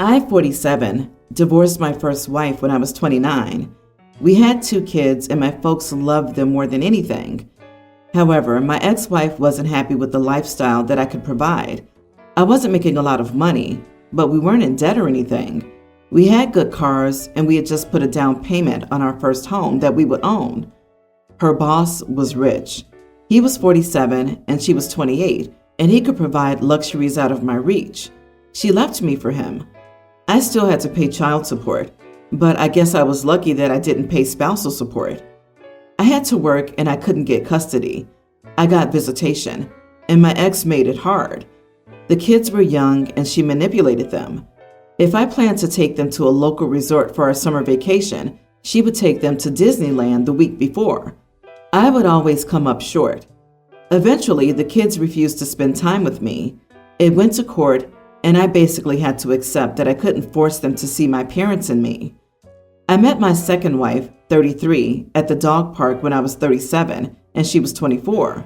I, 47, divorced my first wife when I was 29. We had 2 kids and my folks loved them more than anything. However, my ex-wife wasn't happy with the lifestyle that I could provide. I wasn't making a lot of money, but we weren't in debt or anything. We had good cars and we had just put a down payment on our first home that we would own. Her boss was rich. He was 47 and she was 28, and he could provide luxuries out of my reach. She left me for him. I still had to pay child support, but I guess I was lucky that I didn't pay spousal support. I had to work and I couldn't get custody. I got visitation, and my ex made it hard. The kids were young and she manipulated them. If I planned to take them to a local resort for our summer vacation, she would take them to Disneyland the week before. I would always come up short. Eventually, the kids refused to spend time with me. It went to court, and I basically had to accept that I couldn't force them to see my parents in me. I met my second wife, 33, at the dog park when I was 37, and she was 24.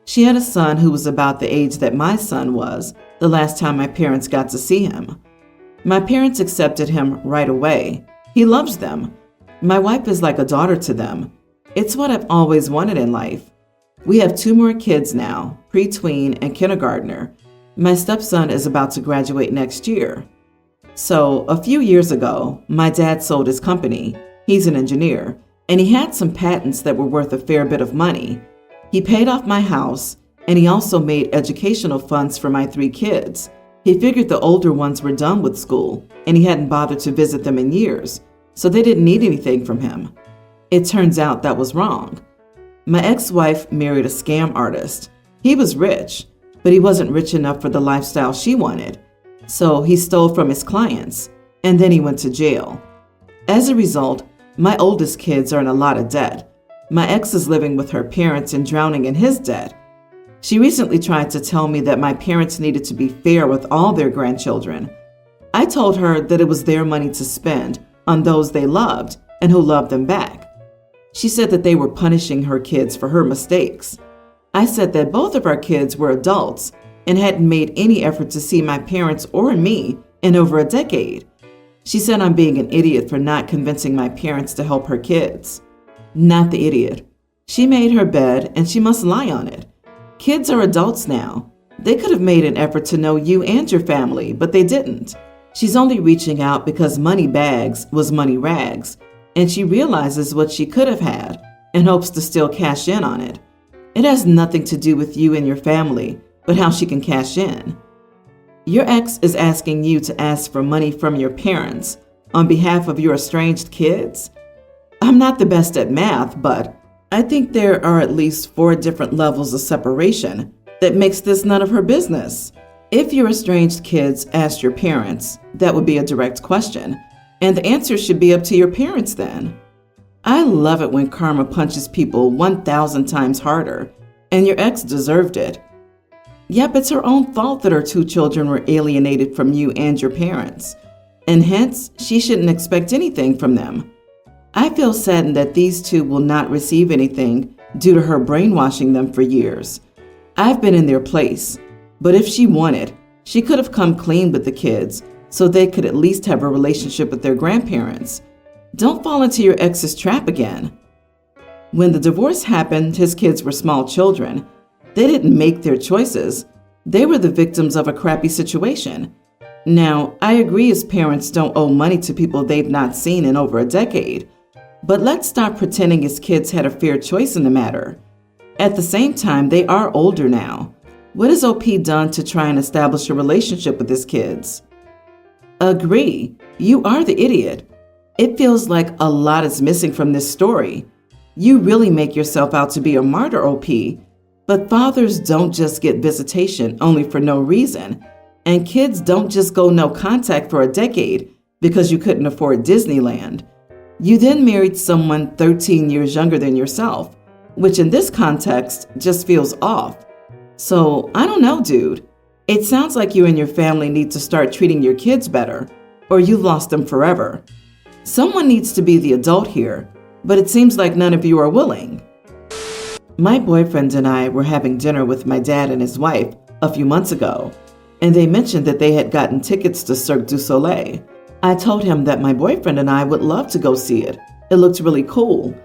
She had a son who was about the age that my son was the last time my parents got to see him. My parents accepted him right away. He loves them. My wife is like a daughter to them. It's what I've always wanted in life. We have 2 more kids now, pre-tween and kindergartner. My stepson is about to graduate next year. So, a few years ago, my dad sold his company. He's an engineer, and he had some patents that were worth a fair bit of money. He paid off my house, and he also made educational funds for my 3 kids. He figured the older ones were done with school, and he hadn't bothered to visit them in years, so they didn't need anything from him. It turns out that was wrong. My ex-wife married a scam artist. He was rich, but he wasn't rich enough for the lifestyle she wanted. So he stole from his clients, and then he went to jail. As a result, my oldest kids are in a lot of debt. My ex is living with her parents and drowning in his debt. She recently tried to tell me that my parents needed to be fair with all their grandchildren. I told her that it was their money to spend on those they loved and who loved them back. She said that they were punishing her kids for her mistakes. I said that both of our kids were adults and hadn't made any effort to see my parents or me in over a decade. She said I'm being an idiot for not convincing my parents to help her kids. Not the idiot. She made her bed and she must lie on it. Kids are adults now. They could have made an effort to know you and your family, but they didn't. She's only reaching out because money bags was money rags, and she realizes what she could have had and hopes to still cash in on it. It has nothing to do with you and your family, but how she can cash in. Your ex is asking you to ask for money from your parents on behalf of your estranged kids? I'm not the best at math, but I think there are at least 4 different levels of separation that makes this none of her business. If your estranged kids asked your parents, that would be a direct question, and the answer should be up to your parents then. I love it when karma punches people 1,000 times harder, and your ex deserved it. Yep, it's her own fault that her 2 children were alienated from you and your parents, and hence she shouldn't expect anything from them. I feel saddened that these 2 will not receive anything due to her brainwashing them for years. I've been in their place, but if she wanted, she could have come clean with the kids so they could at least have a relationship with their grandparents. Don't fall into your ex's trap again. When the divorce happened, his kids were small children. They didn't make their choices. They were the victims of a crappy situation. Now, I agree his parents don't owe money to people they've not seen in over a decade, but let's stop pretending his kids had a fair choice in the matter. At the same time, they are older now. What has OP done to try and establish a relationship with his kids? Agree. You are the idiot. It feels like a lot is missing from this story. You really make yourself out to be a martyr, OP. But fathers don't just get visitation only for no reason. And kids don't just go no contact for a decade because you couldn't afford Disneyland. You then married someone 13 years younger than yourself, which in this context just feels off. So, I don't know, dude. It sounds like you and your family need to start treating your kids better, or you've lost them forever. Someone needs to be the adult here, but it seems like none of you are willing. My boyfriend and I were having dinner with my dad and his wife a few months ago. and they mentioned that they had gotten tickets to Cirque du Soleil. I told him that my boyfriend and I would love to go see it. It looked really cool.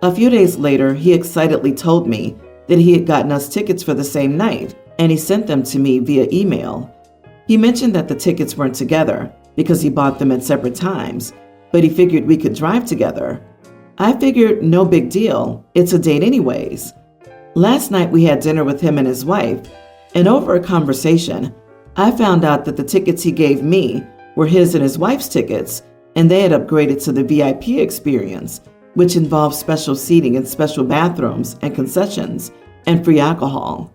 A few days later, he excitedly told me that he had gotten us tickets for the same night, and he sent them to me via email. He mentioned that the tickets weren't together because he bought them at separate times, but he figured we could drive together. I figured no big deal, it's a date anyways. Last night we had dinner with him and his wife, and over a conversation, I found out that the tickets he gave me were his and his wife's tickets, and they had upgraded to the VIP experience, which involved special seating and special bathrooms and concessions and free alcohol.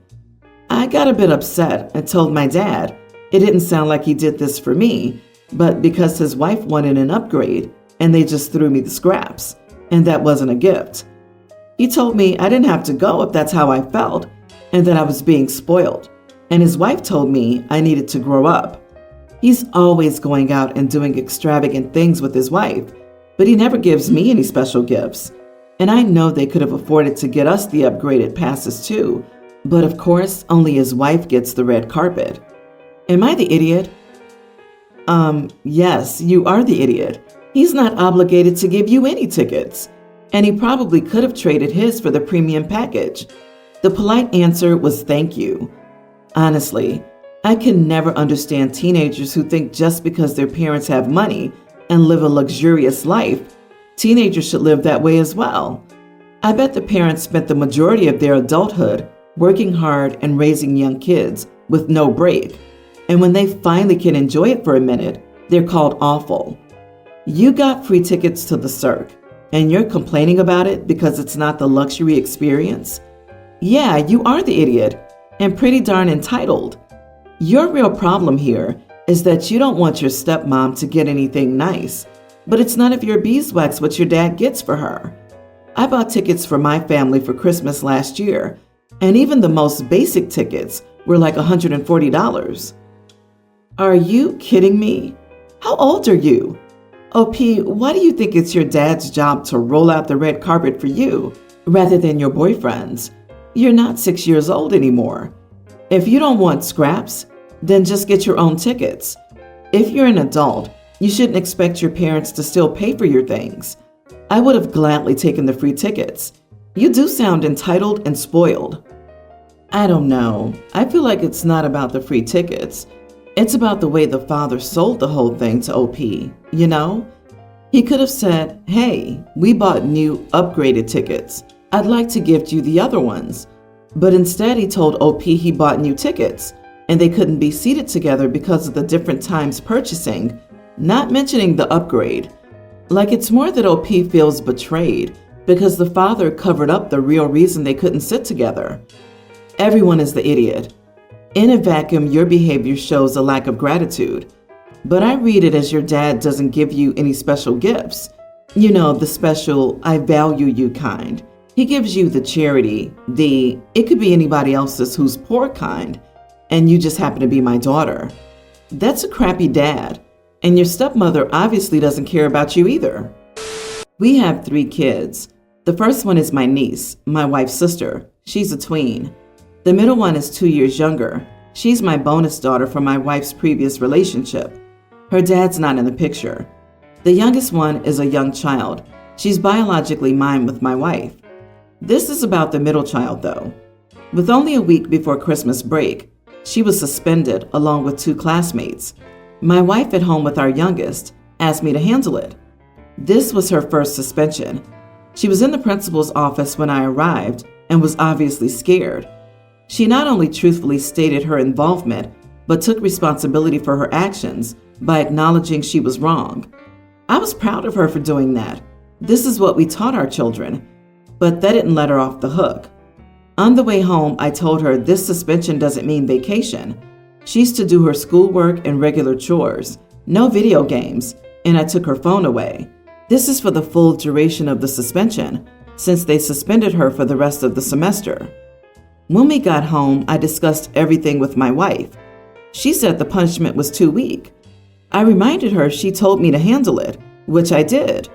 I got a bit upset and told my dad it didn't sound like he did this for me, but because his wife wanted an upgrade and they just threw me the scraps, and that wasn't a gift. He told me I didn't have to go if that's how I felt and that I was being spoiled, and his wife told me I needed to grow up. He's always going out and doing extravagant things with his wife, but he never gives me any special gifts. And I know they could have afforded to get us the upgraded passes too, but of course, only his wife gets the red carpet. Am I the idiot? Yes, you are the idiot. He's not obligated to give you any tickets, and he probably could have traded his for the premium package. The polite answer was thank you. Honestly, I can never understand teenagers who think just because their parents have money and live a luxurious life, teenagers should live that way as well. I bet the parents spent the majority of their adulthood working hard and raising young kids with no break. And when they finally can enjoy it for a minute, they're called awful. You got free tickets to the Cirque, and you're complaining about it because it's not the luxury experience? Yeah, you are the idiot, and pretty darn entitled. Your real problem here is that you don't want your stepmom to get anything nice, but it's none of your beeswax what your dad gets for her. I bought tickets for my family for Christmas last year, and even the most basic tickets were like $140. Are you kidding me? How old are you? OP, why do you think it's your dad's job to roll out the red carpet for you rather than your boyfriend's? You're not 6 years old anymore. If you don't want scraps, then just get your own tickets. If you're an adult, you shouldn't expect your parents to still pay for your things. I would have gladly taken the free tickets. You do sound entitled and spoiled. I don't know. I feel like it's not about the free tickets. It's about the way the father sold the whole thing to OP, you know? He could have said, hey, we bought new upgraded tickets. I'd like to gift you the other ones. But instead he told OP he bought new tickets and they couldn't be seated together because of the different times purchasing, not mentioning the upgrade. Like it's more that OP feels betrayed because the father covered up the real reason they couldn't sit together. Everyone is the idiot. In a vacuum, your behavior shows a lack of gratitude. But I read it as your dad doesn't give you any special gifts. You know, the special, I value you kind. He gives you the charity, it could be anybody else's who's poor kind, and you just happen to be my daughter. That's a crappy dad, and your stepmother obviously doesn't care about you either. We have 3 kids. The first one is my niece, my wife's sister. She's a tween. The middle one is 2 years younger. She's my bonus daughter from my wife's previous relationship. Her dad's not in the picture. The youngest one is a young child. She's biologically mine with my wife. This is about the middle child, though. With only a week before Christmas break, she was suspended along with 2 classmates. My wife, at home with our youngest, asked me to handle it. This was her first suspension. She was in the principal's office when I arrived and was obviously scared. She not only truthfully stated her involvement, but took responsibility for her actions by acknowledging she was wrong. I was proud of her for doing that. This is what we taught our children. But that didn't let her off the hook. On the way home, I told her this suspension doesn't mean vacation. She's to do her schoolwork and regular chores, no video games, and I took her phone away. This is for the full duration of the suspension, since they suspended her for the rest of the semester. When we got home, I discussed everything with my wife. She said the punishment was too weak. I reminded her she told me to handle it, which I did.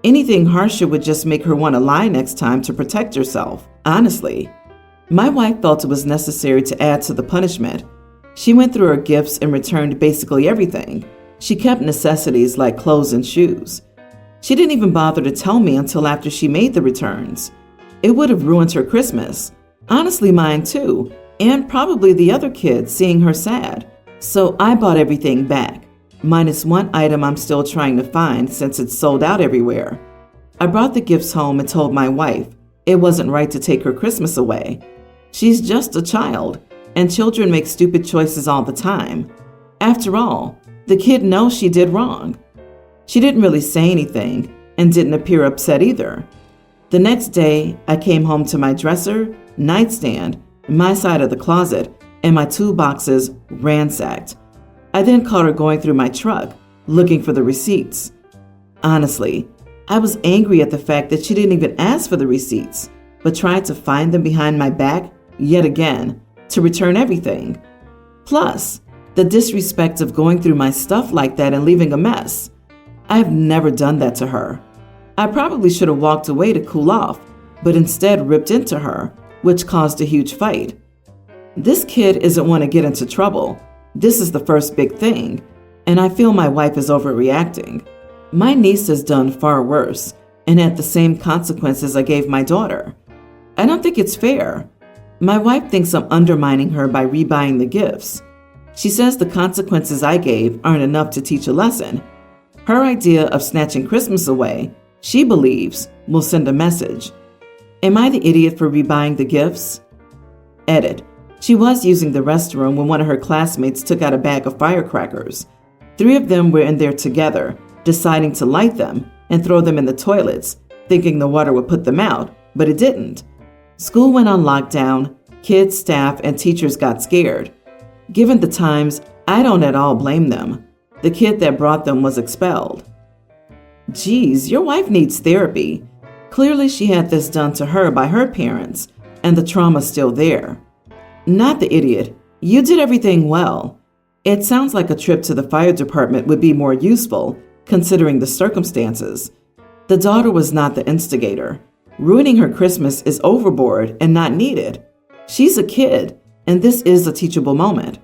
Anything harsher would just make her want to lie next time to protect herself, honestly. My wife felt it was necessary to add to the punishment, She went through her gifts and returned basically everything. She kept necessities like clothes and shoes. She didn't even bother to tell me until after she made the returns. It would have ruined her Christmas. Honestly, mine too, and probably the other kids seeing her sad. So I bought everything back, minus one item I'm still trying to find since it's sold out everywhere. I brought the gifts home and told my wife it wasn't right to take her Christmas away. She's just a child, and children make stupid choices all the time. After all, the kid knows she did wrong. She didn't really say anything and didn't appear upset either. The next day, I came home to my dresser, nightstand, my side of the closet, and my two boxes ransacked. I then caught her going through my truck, looking for the receipts. Honestly, I was angry at the fact that she didn't even ask for the receipts, but tried to find them behind my back, yet again, to return everything. Plus, the disrespect of going through my stuff like that and leaving a mess. I've never done that to her. I probably should have walked away to cool off, but instead ripped into her, which caused a huge fight. This kid isn't one to get into trouble. This is the first big thing, and I feel my wife is overreacting. My niece has done far worse and had the same consequences I gave my daughter. I don't think it's fair. My wife thinks I'm undermining her by rebuying the gifts. She says the consequences I gave aren't enough to teach a lesson. Her idea of snatching Christmas away, she believes, will send a message. Am I the idiot for rebuying the gifts? Edit. She was using the restroom when one of her classmates took out a bag of firecrackers. 3 of them were in there together, deciding to light them and throw them in the toilets, thinking the water would put them out, but it didn't. School went on lockdown, kids, staff, and teachers got scared. Given the times, I don't at all blame them. The kid that brought them was expelled. Geez, your wife needs therapy. Clearly she had this done to her by her parents, and the trauma's still there. Not the idiot. You did everything well. It sounds like a trip to the fire department would be more useful, considering the circumstances. The daughter was not the instigator. Ruining her Christmas is overboard and not needed. She's a kid, and this is a teachable moment.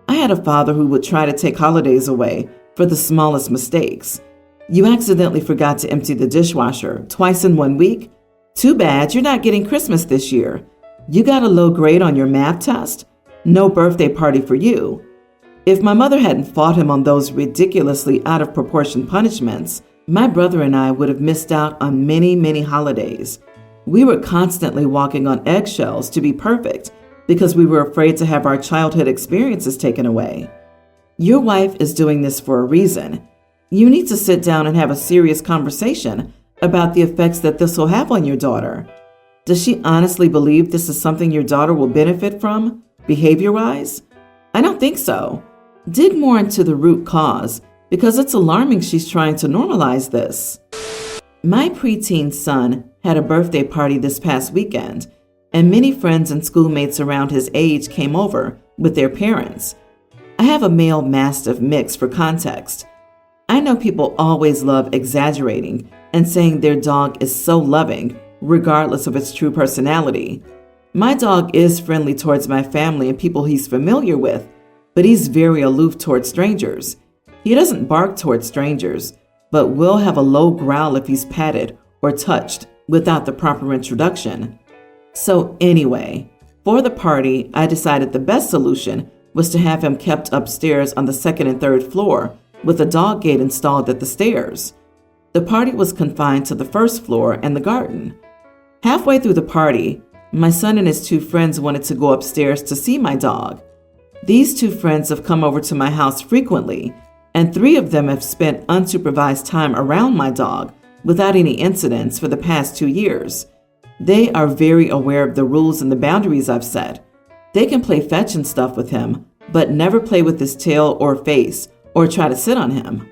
I had a father who would try to take holidays away for the smallest mistakes. You accidentally forgot to empty the dishwasher twice in 1 week? Too bad you're not getting Christmas this year. You got a low grade on your math test? No birthday party for you. If my mother hadn't fought him on those ridiculously out of proportion punishments, my brother and I would have missed out on many, many holidays. We were constantly walking on eggshells to be perfect because we were afraid to have our childhood experiences taken away. Your wife is doing this for a reason. You need to sit down and have a serious conversation about the effects that this will have on your daughter. Does she honestly believe this is something your daughter will benefit from, behavior-wise? I don't think so. Dig more into the root cause, because it's alarming she's trying to normalize this. My preteen son had a birthday party this past weekend, and many friends and schoolmates around his age came over with their parents. I have a male mastiff mix for context. I know people always love exaggerating and saying their dog is so loving, regardless of its true personality. My dog is friendly towards my family and people he's familiar with, but he's very aloof towards strangers. He doesn't bark towards strangers, but will have a low growl if he's patted or touched without the proper introduction. So anyway, for the party, I decided the best solution was to have him kept upstairs on the 2nd and 3rd floor with a dog gate installed at the stairs. The party was confined to the 1st floor and the garden. Halfway through the party, my son and his 2 friends wanted to go upstairs to see my dog. These 2 friends have come over to my house frequently, and 3 of them have spent unsupervised time around my dog without any incidents for the past 2 years. They are very aware of the rules and the boundaries I've set. They can play fetch and stuff with him, but never play with his tail or face or try to sit on him.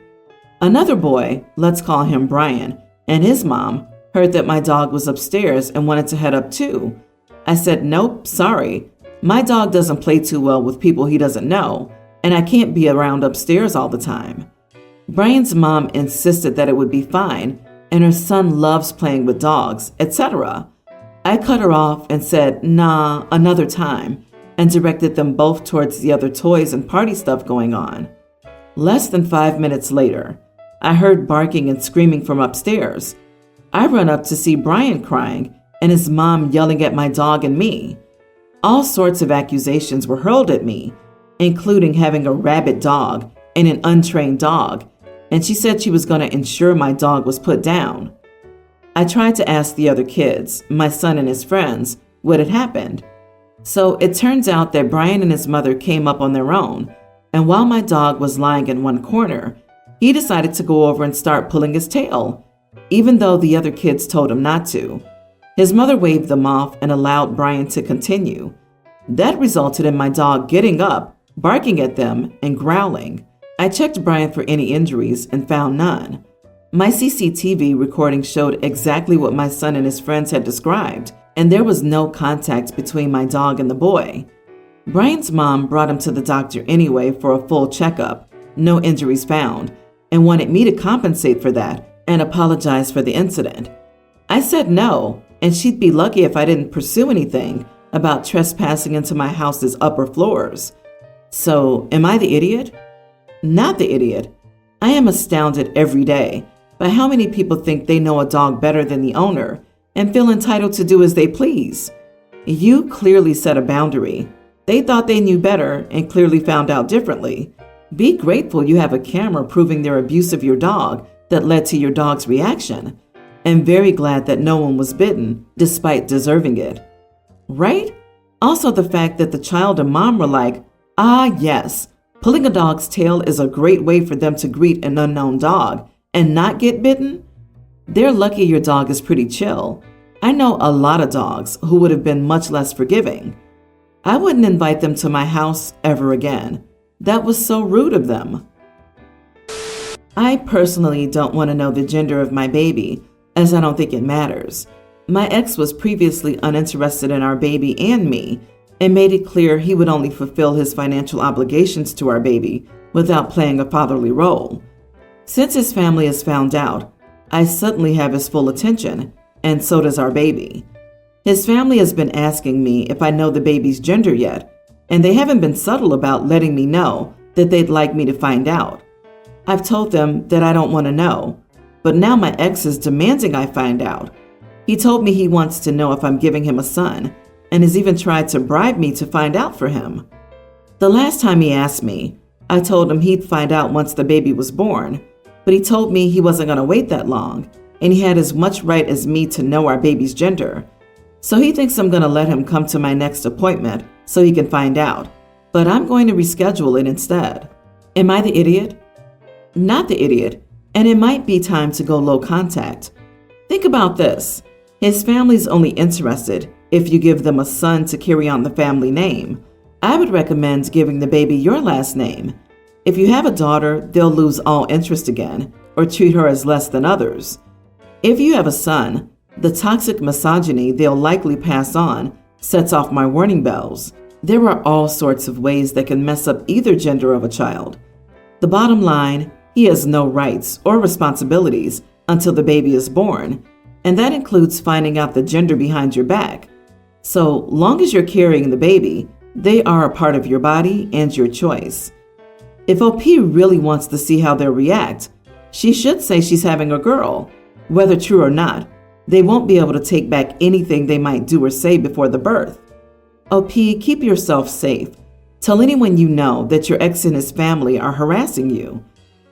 Another boy, let's call him Brian, and his mom heard that my dog was upstairs and wanted to head up too. I said, nope, sorry. My dog doesn't play too well with people he doesn't know, and I can't be around upstairs all the time. Brian's mom insisted that it would be fine, and her son loves playing with dogs, etc. I cut her off and said, nah, another time. and directed them both towards the other toys and party stuff going on. Less than 5 minutes later, I heard barking and screaming from upstairs. I run up to see Brian crying and his mom yelling at my dog and me. All sorts of accusations were hurled at me, including having a rabid dog and an untrained dog, and she said she was going to ensure my dog was put down. I tried to ask the other kids, my son and his friends, what had happened. So it turns out that Brian and his mother came up on their own, and while my dog was lying in one corner, he decided to go over and start pulling his tail, even though the other kids told him not to. His mother waved them off and allowed Brian to continue. That resulted in my dog getting up, barking at them, and growling. I checked Brian for any injuries and found none. My CCTV recording showed exactly what my son and his friends had described, and there was no contact between my dog and the boy. Brian's mom brought him to the doctor anyway for a full checkup, no injuries found, and wanted me to compensate for that and apologize for the incident. I said no, and she'd be lucky if I didn't pursue anything about trespassing into my house's upper floors. So, am I the idiot? Not the idiot. I am astounded every day by how many people think they know a dog better than the owner and feel entitled to do as they please. You clearly set a boundary. They thought they knew better and clearly found out differently. Be grateful you have a camera proving their abuse of your dog that led to your dog's reaction, and very glad that no one was bitten despite deserving it. Right? Also the fact that the child and mom were like, ah yes, pulling a dog's tail is a great way for them to greet an unknown dog and not get bitten. They're lucky your dog is pretty chill. I know a lot of dogs who would have been much less forgiving. I wouldn't invite them to my house ever again. That was so rude of them. I personally don't want to know the gender of my baby, as I don't think it matters. My ex was previously uninterested in our baby and me, and made it clear he would only fulfill his financial obligations to our baby without playing a fatherly role. Since his family has found out, I suddenly have his full attention, and so does our baby. His family has been asking me if I know the baby's gender yet, and they haven't been subtle about letting me know that they'd like me to find out. I've told them that I don't want to know, but now my ex is demanding I find out. He told me he wants to know if I'm giving him a son, and has even tried to bribe me to find out for him. The last time he asked me, I told him he'd find out once the baby was born, but he told me he wasn't going to wait that long, and he had as much right as me to know our baby's gender. So he thinks I'm going to let him come to my next appointment so he can find out, but I'm going to reschedule it instead. Am I the idiot? Not the idiot, and it might be time to go low contact. Think about this. His family's only interested if you give them a son to carry on the family name. I would recommend giving the baby your last name. If you have a daughter, they'll lose all interest again or treat her as less than others. If you have a son, the toxic misogyny they'll likely pass on sets off my warning bells. There are all sorts of ways that can mess up either gender of a child. The bottom line, he has no rights or responsibilities until the baby is born, and that includes finding out the gender behind your back. So long as you're carrying the baby, they are a part of your body and your choice. If OP really wants to see how they'll react, she should say she's having a girl. Whether true or not, they won't be able to take back anything they might do or say before the birth. OP, keep yourself safe. Tell anyone you know that your ex and his family are harassing you.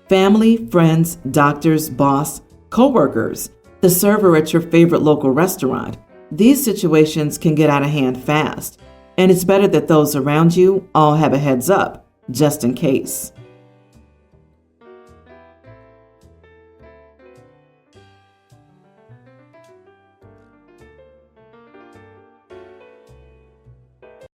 Family, friends, doctors, boss, co-workers, the server at your favorite local restaurant. These situations can get out of hand fast, and it's better that those around you all have a heads up, just in case.